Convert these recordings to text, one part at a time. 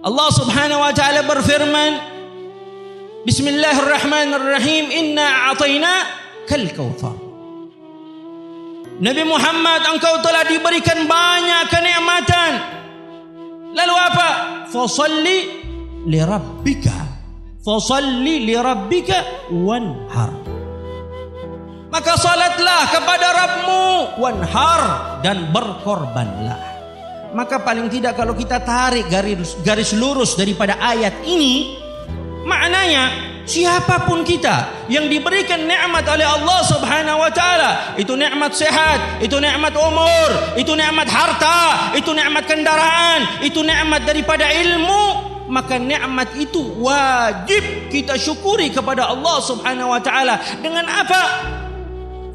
Allah Subhanahu wa taala berfirman, Bismillahirrahmanirrahim, inna a'tainakal kautsar. Nabi Muhammad, engkau telah diberikan banyak kenikmatan. Lalu apa? Fasalli li rabbika. Fasalli li rabbika wanhar. Maka salatlah kepada Rabbmu, wanhar, dan berkorbanlah. Maka paling tidak kalau kita tarik garis lurus daripada ayat ini, maknanya siapapun kita yang diberikan nikmat oleh Allah Subhanahu wa taala, itu nikmat sehat, itu nikmat umur, itu nikmat harta, itu nikmat kendaraan, itu nikmat daripada ilmu, maka nikmat itu wajib kita syukuri kepada Allah Subhanahu wa taala. Dengan apa?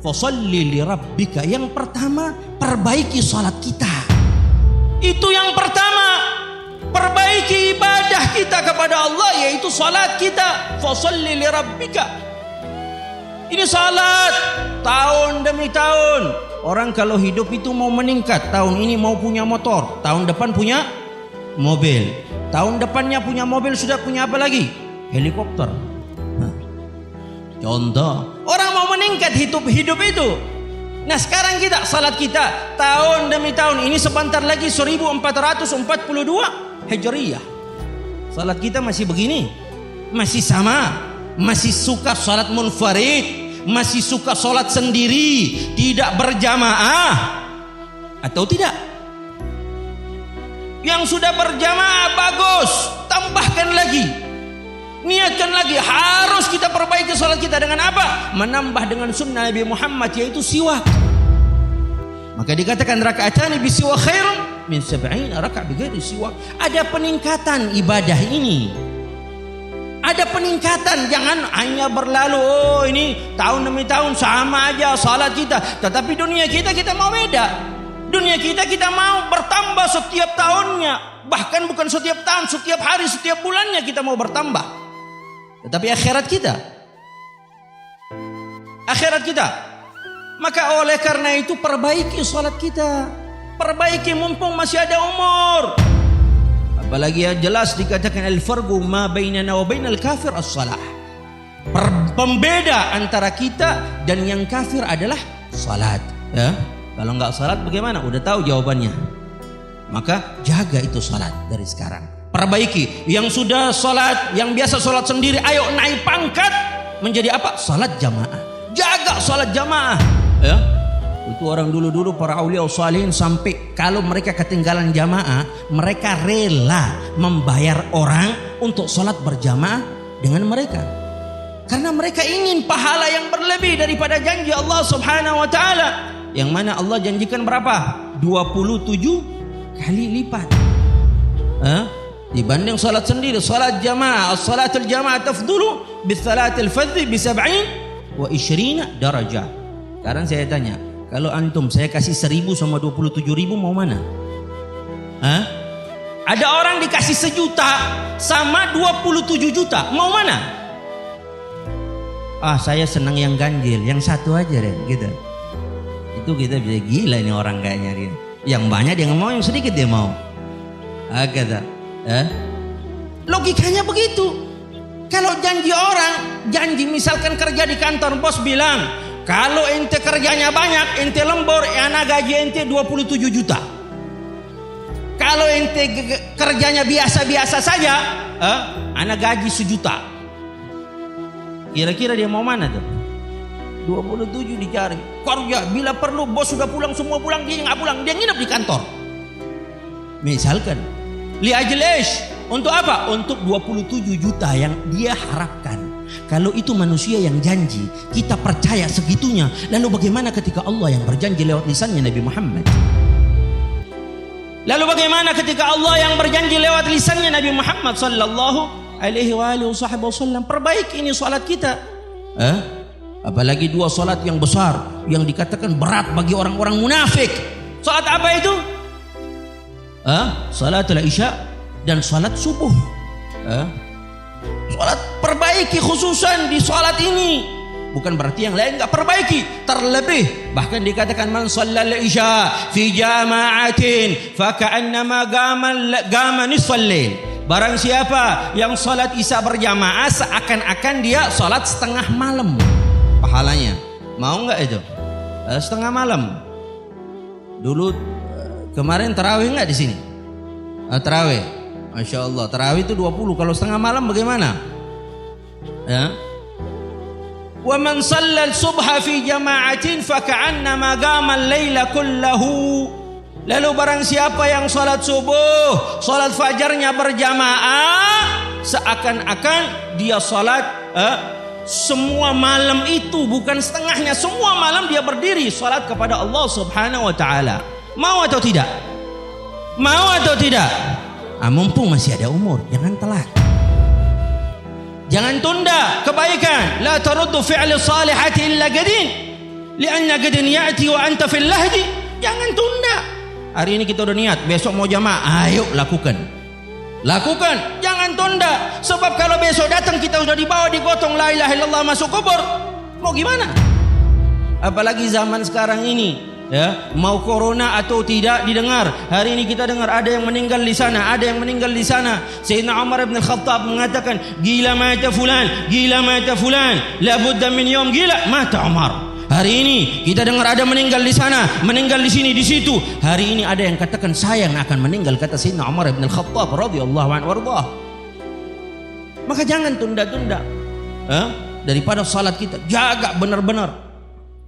Fasalli li rabbika. Yang pertama, perbaiki salat kita. Itu yang pertama, perbaiki ibadah kita kepada Allah, yaitu salat kita. Fasalli li rabbika. Ini salat tahun demi tahun. Orang kalau hidup itu mau meningkat, tahun ini mau punya motor, tahun depan punya mobil, tahun depannya punya mobil, sudah punya apa lagi? Helikopter. Contoh, orang mau meningkat hidup itu. Nah sekarang kita, salat kita tahun demi tahun. Ini sebentar lagi 1442 Hijriyah. Salat kita masih begini, masih sama, masih suka salat munfarid, masih suka salat sendiri, tidak berjamaah, atau tidak? Yang sudah berjamaah bagus, tambahkan lagi, niatkan lagi. Harus kita perbaiki salat kita dengan apa? Menambah dengan sunnah Nabi Muhammad, yaitu siwak. Maka dikatakan rakaatani bisiwak khairun min 70 rakaat bighairi siwak. Ada peningkatan ibadah ini. Ada peningkatan, jangan hanya berlalu, oh ini tahun demi tahun sama aja salat kita. Tetapi dunia kita mau beda. Dunia kita mau bertambah setiap tahunnya. Bahkan bukan setiap tahun, setiap hari, setiap bulannya kita mau bertambah. Tetapi akhirat kita, maka oleh karena itu perbaiki salat kita, perbaiki mumpung masih ada umur. Apalagi ya jelas dikatakan al-farqu ma bainana wa bainal kafir as-salah. Pembeda antara kita dan yang kafir adalah salat. Ya, kalau nggak salat bagaimana? Udah tahu jawabannya. Maka jaga itu salat dari sekarang. Perbaiki. Yang sudah salat, yang biasa salat sendiri, ayo naik pangkat menjadi apa? Salat jamaah. Jaga salat jamaah. Ya. Itu orang dulu para aulia salihin sampai kalau mereka ketinggalan jamaah, mereka rela membayar orang untuk salat berjamaah dengan mereka. Karena mereka ingin pahala yang berlebih daripada janji Allah Subhanahu wa taala. Yang mana Allah janjikan berapa? 27 kali lipat. Dibanding salat sendiri, salat jamaah, as-salatul jamaah tafdulu bi salatil fardhi bi 27 darajah. Sekarang saya tanya, kalau antum saya kasih 1000 sama 27.000 mau mana? Ada orang dikasih 1 juta sama 27 juta, mau mana? Saya senang yang ganjil, yang satu aja deh, gitu. Itu kita bisa gila ini orang kayaknya dia. Yang banyak dia nggak mau, yang sedikit dia mau. Kata. Logikanya begitu. Kalau janji misalkan kerja di kantor, bos bilang, kalau ente kerjanya banyak, ente lembur, anak gaji ente 27 juta. Kalau ente kerjanya biasa-biasa saja, anak gaji 1 juta. Kira-kira dia mau mana tuh? 27 dicari. Kerja, bila perlu bos sudah pulang, semua pulang, dia nggak pulang, dia nginep di kantor. Misalkan, liajlesh, untuk apa? Untuk 27 juta yang dia harapkan. Kalau itu manusia yang janji, kita percaya segitunya. Lalu bagaimana ketika Allah yang berjanji lewat lisannya Nabi Muhammad? Lalu bagaimana ketika Allah yang berjanji lewat lisannya Nabi Muhammad sallallahu alaihi wasallam? Perbaiki ini salat kita. Apalagi 2 salat yang besar, yang dikatakan berat bagi orang-orang munafik. Salat apa itu? Salatul Isya dan salat subuh. Salat perbaiki khususan di salat ini. Bukan berarti yang lain enggak perbaiki, terlebih bahkan dikatakan man shallal isya fi jama'atin fa ka'annama gama nisfal lail. barang siapa yang salat Isya berjamaah seakan-akan dia salat setengah malam pahalanya. Mau nggak itu? Setengah malam. Dulu kemarin tarawih nggak di sini? Tarawih. Masya Allah, tarawih itu 20. Kalau setengah malam bagaimana? Ya. Wa man shalla al-subha fi jama'atin fa ka'annama qama al-laila kullahu. Lalu barang siapa yang salat subuh, salat fajarnya berjamaah, seakan-akan dia salat semua malam itu, bukan setengahnya, semua malam dia berdiri salat kepada Allah Subhanahu wa taala. Mau atau tidak? Mau atau tidak? Mumpung masih ada umur, jangan telat. Jangan tunda kebaikan. La taruddu fi'li salihati illa gadin, lianna gadin ya'ti wa anta fil lahdi. Jangan tunda. Hari ini kita udah niat, besok mau jamaah, ayo lakukan. Lakukan, jangan tunda. Sebab kalau besok datang kita sudah dibawa digotong la ilaha illallah masuk kubur. Mau gimana? Apalagi zaman sekarang ini, ya, mau corona atau tidak didengar. Hari ini kita dengar ada yang meninggal di sana, ada yang meninggal di sana. Sayyidina Umar bin Khattab mengatakan, "Gila mata fulan, gila mata fulan, la budda min yawm gila mata Umar." Hari ini kita dengar ada meninggal di sana, meninggal di sini, di situ. Hari ini ada yang katakan saya yang akan meninggal, kata Sayyidina Umar bin Khattab radhiyallahu anhu warḍah. Maka jangan tunda-tunda. Daripada salat kita jaga benar-benar.